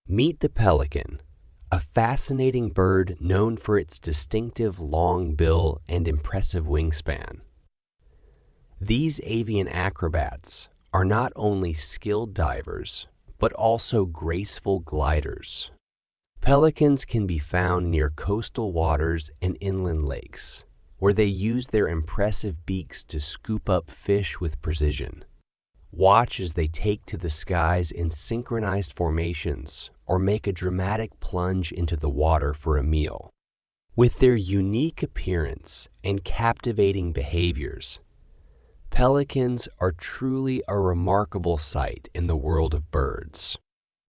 Meet the pelican, a fascinating bird known for its distinctive long bill and impressive wingspan. These avian acrobats are not only skilled divers, but also graceful gliders. Pelicans can be found near coastal waters and inland lakes, where they use their impressive beaks to scoop up fish with precision. Watch as they take to the skies in synchronized formations or make a dramatic plunge into the water for a meal. With their unique appearance and captivating behaviors, pelicans are truly a remarkable sight in the world of birds.